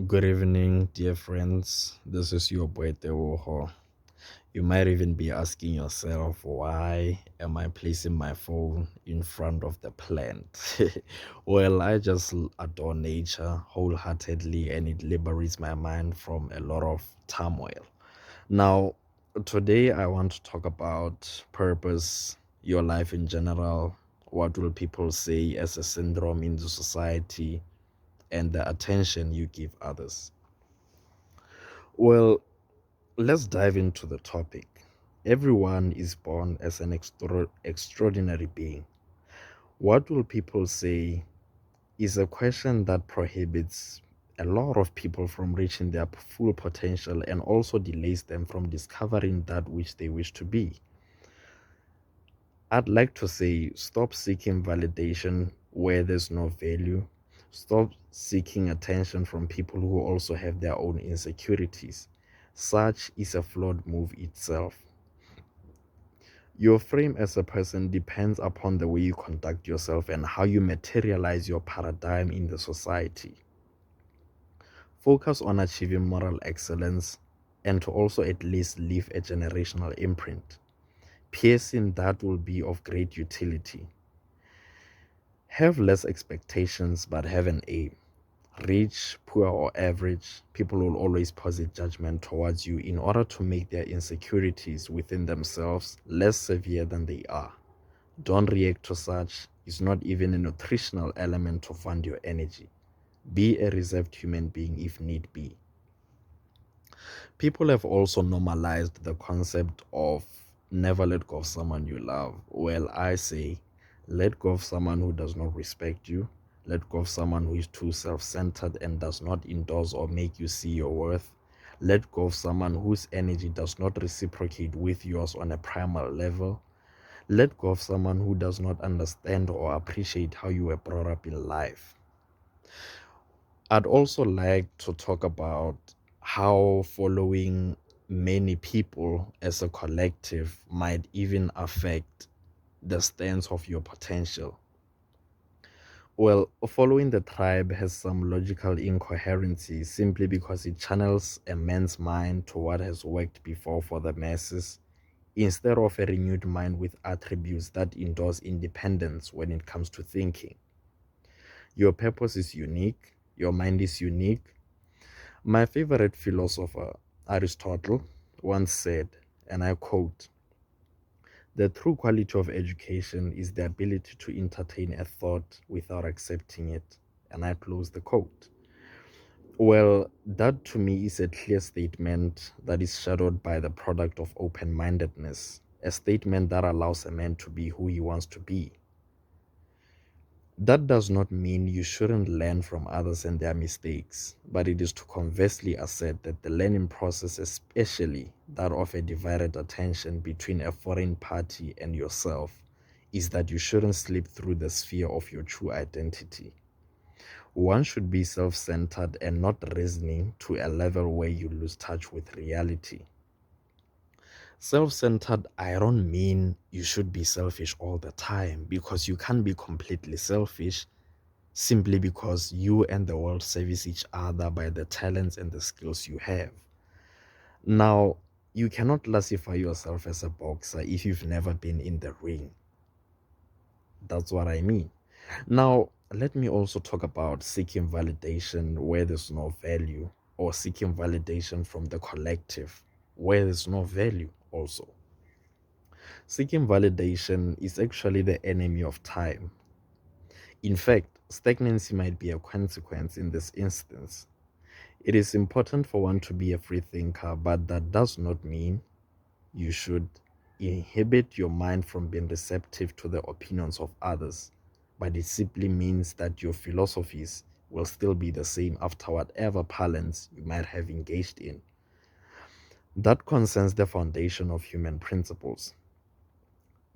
Good evening, dear friends. This is your boy Tewoho. You might even be asking yourself, why am I placing my phone in front of the plant? Well, I just adore nature wholeheartedly and it liberates my mind from a lot of turmoil. Now, today I want to talk about purpose, your life in general, what will people say as a syndrome in the society, and the attention you give others. Well, let's dive into the topic. Everyone is born as an extraordinary being. What will people say is a question that prohibits a lot of people from reaching their full potential and also delays them from discovering that which they wish to be. I'd like to say stop seeking validation where there's no value. Stop seeking attention from people who also have their own insecurities. Such is a flawed move itself. Your frame as a person depends upon the way you conduct yourself and how you materialize your paradigm in the society. Focus on achieving moral excellence and to also at least leave a generational imprint. Piercing that will be of great utility. Have less expectations but have an aim. Rich, poor, or average, people will always posit judgment towards you in order to make their insecurities within themselves less severe than they are. Don't react to such. It's not even a nutritional element to fund your energy. Be a reserved human being if need be. People have also normalized the concept of never let go of someone you love. Well, I say let go of someone who does not respect you. Let go of someone who is too self centered and does not endorse or make you see your worth. Let go of someone whose energy does not reciprocate with yours on a primal level. Let go of someone who does not understand or appreciate how you were brought up in life. I'd also like to talk about how following many people as a collective might even affect the stance of your potential. Well, following the tribe has some logical incoherency simply because it channels a man's mind to what has worked before for the masses instead of a renewed mind with attributes that endorse independence when it comes to thinking. Your purpose is unique, your mind is unique. My favorite philosopher, Aristotle, once said, and I quote, "The true quality of education is the ability to entertain a thought without accepting it." And I close the quote. Well, that to me is a clear statement that is shadowed by the product of open mindedness, a statement that allows a man to be who he wants to be. That does not mean you shouldn't learn from others and their mistakes, but it is to conversely assert that the learning process, especially that of a divided attention between a foreign party and yourself, is that you shouldn't slip through the sphere of your true identity. One should be self centered and not reasoning to a level where you lose touch with reality. Self centered, I don't mean you should be selfish all the time because you can't be completely selfish simply because you and the world service each other by the talents and the skills you have. Now, you cannot classify yourself as a boxer if you've never been in the ring. That's what I mean. Now, let me also talk about seeking validation where there's no value, or seeking validation from the collective where there's no value also. Seeking validation is actually the enemy of time. In fact, stagnancy might be a consequence in this instance. It is important for one to be a free thinker, but that does not mean you should inhibit your mind from being receptive to the opinions of others, but it simply means that your philosophies will still be the same after whatever parlance you might have engaged in. That concerns the foundation of human principles.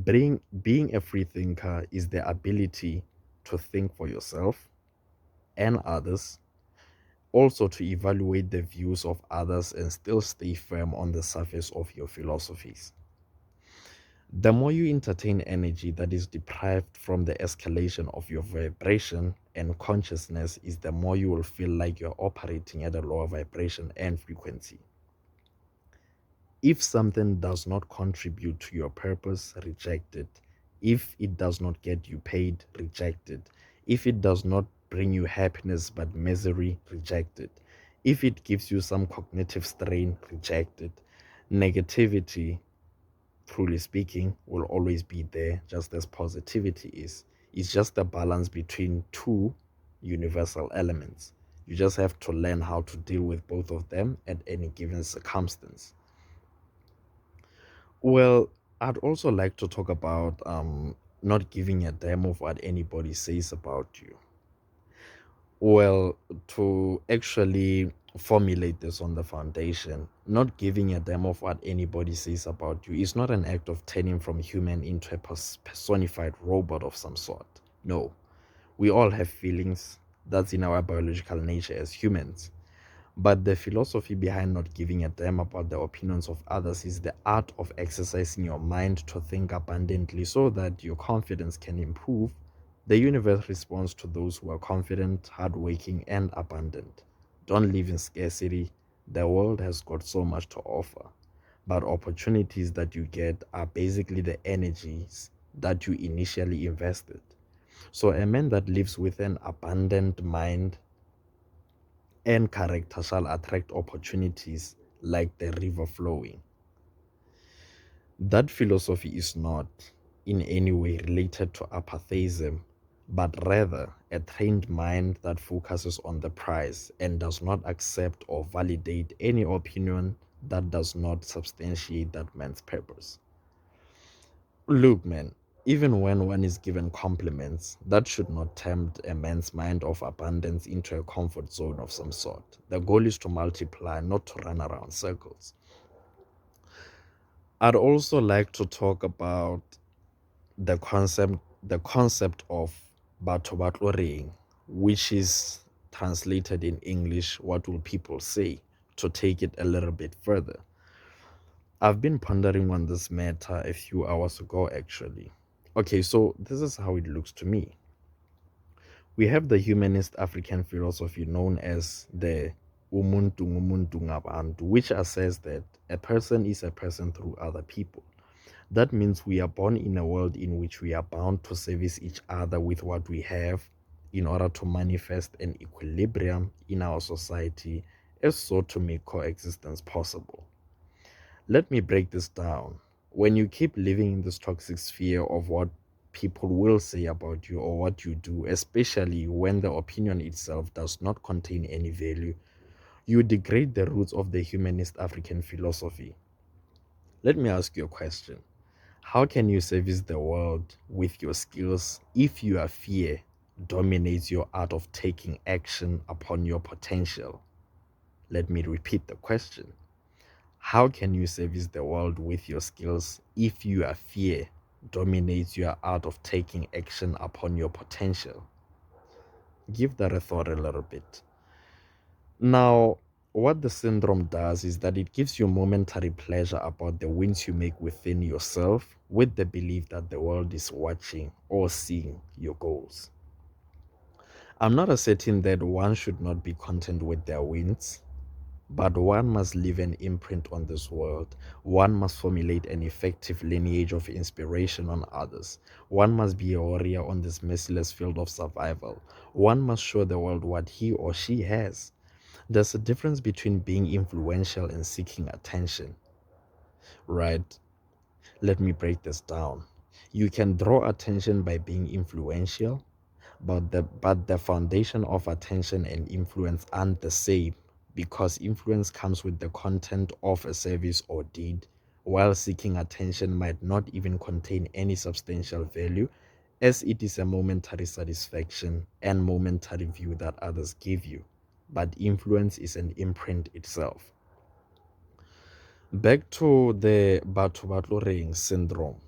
Being a free thinker is the ability to think for yourself and others, also to evaluate the views of others and still stay firm on the surface of your philosophies. The more you entertain energy that is deprived from the escalation of your vibration and consciousness, is the more you will feel like you're operating at a lower vibration and frequency. If something does not contribute to your purpose, reject it. If it does not get you paid, reject it. If it does not bring you happiness but misery, reject it. If it gives you some cognitive strain, reject it. Negativity, truly speaking, will always be there, just as positivity is. It's just a balance between two universal elements. You just have to learn how to deal with both of them at any given circumstance. Well, I'd also like to talk about not giving a damn of what anybody says about you. Well, to actually formulate this on the foundation, not giving a damn of what anybody says about you is not an act of turning from human into a personified robot of some sort. No, we all have feelings. That's in our biological nature as humans. But the philosophy behind not giving a damn about the opinions of others is the art of exercising your mind to think abundantly so that your confidence can improve. The universe responds to those who are confident, hardworking, and abundant. Don't live in scarcity. The world has got so much to offer. But opportunities that you get are basically the energies that you initially invested. So, a man that lives with an abundant mind and character shall attract opportunities like the river flowing. That philosophy is not in any way related to apatheism, but rather a trained mind that focuses on the prize and does not accept or validate any opinion that does not substantiate that man's purpose. Look, man, even when one is given compliments, that should not tempt a man's mind of abundance into a comfort zone of some sort. The goal is to multiply, not to run around circles. I'd also like to talk about the concept of batho ba tlo reng, which is translated in English, what will people say, to take it a little bit further. I've been pondering on this matter a few hours ago, actually. Okay, so this is how it looks to me. We have the humanist African philosophy known as the Umuntu ngumuntu ngabantu, which asserts that a person is a person through other people. That means we are born in a world in which we are bound to service each other with what we have in order to manifest an equilibrium in our society as so to make coexistence possible. Let me break this down. When you keep living in this toxic sphere of what people will say about you or what you do, especially when the opinion itself does not contain any value, you degrade the roots of the humanist African philosophy. Let me ask you a question. How can you service the world with your skills if your fear dominates your art of taking action upon your potential? Let me repeat the question. How can you service the world with your skills if your fear dominates your art of taking action upon your potential? Give that a thought a little bit. Now, what the syndrome does is that it gives you momentary pleasure about the wins you make within yourself with the belief that the world is watching or seeing your goals. I'm not asserting that one should not be content with their wins, but one must leave an imprint on this world. One must formulate an effective lineage of inspiration on others. One must be a warrior on this merciless field of survival. One must show the world what he or she has. There's a difference between being influential and seeking attention, right? Let me break this down. You can draw attention by being influential, but the foundation of attention and influence aren't the same, because influence comes with the content of a service or deed, while seeking attention might not even contain any substantial value, as it is a momentary satisfaction and momentary view that others give you. But influence is an imprint itself. Back to the batho ba tlo reng syndrome.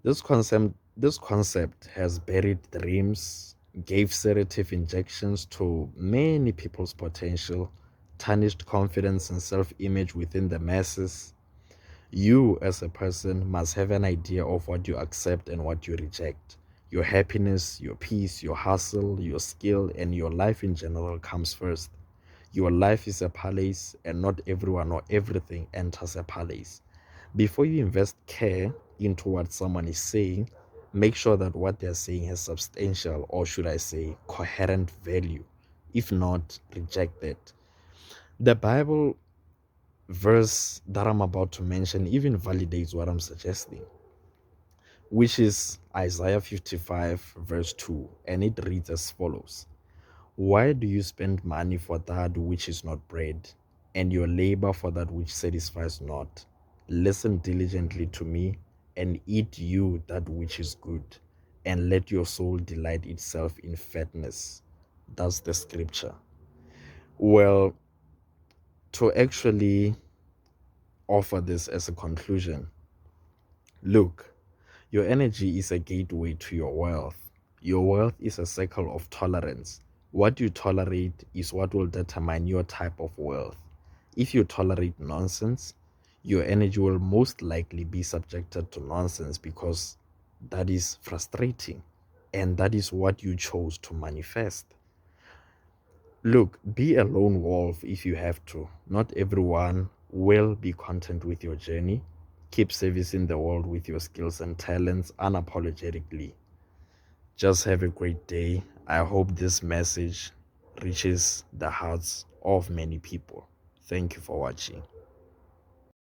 This concept has buried dreams, gave sedative injections to many people's potential, tarnished confidence and self-image within the masses. You, as a person, must have an idea of what you accept and what you reject. Your happiness, your peace, your hustle, your skill, and your life in general comes first. Your life is a palace, and not everyone or everything enters a palace. Before you invest care into what someone is saying, make sure that what they're saying has substantial, or should I say, coherent value. If not, reject it. The Bible verse that I'm about to mention even validates what I'm suggesting, which is Isaiah 55, verse 2, and it reads as follows: Why do you spend money for that which is not bread, and your labor for that which satisfies not? Listen diligently to me, and eat you that which is good, and let your soul delight itself in fatness. That's the scripture. Well, to actually offer this as a conclusion, look, your energy is a gateway to your wealth. Your wealth is a cycle of tolerance. What you tolerate is what will determine your type of wealth. If you tolerate nonsense, your energy will most likely be subjected to nonsense because that is frustrating and that is what you chose to manifest. Look, be a lone wolf if you have to. Not everyone will be content with your journey. Keep servicing the world with your skills and talents unapologetically. Just have a great day. I hope this message reaches the hearts of many people. Thank you for watching.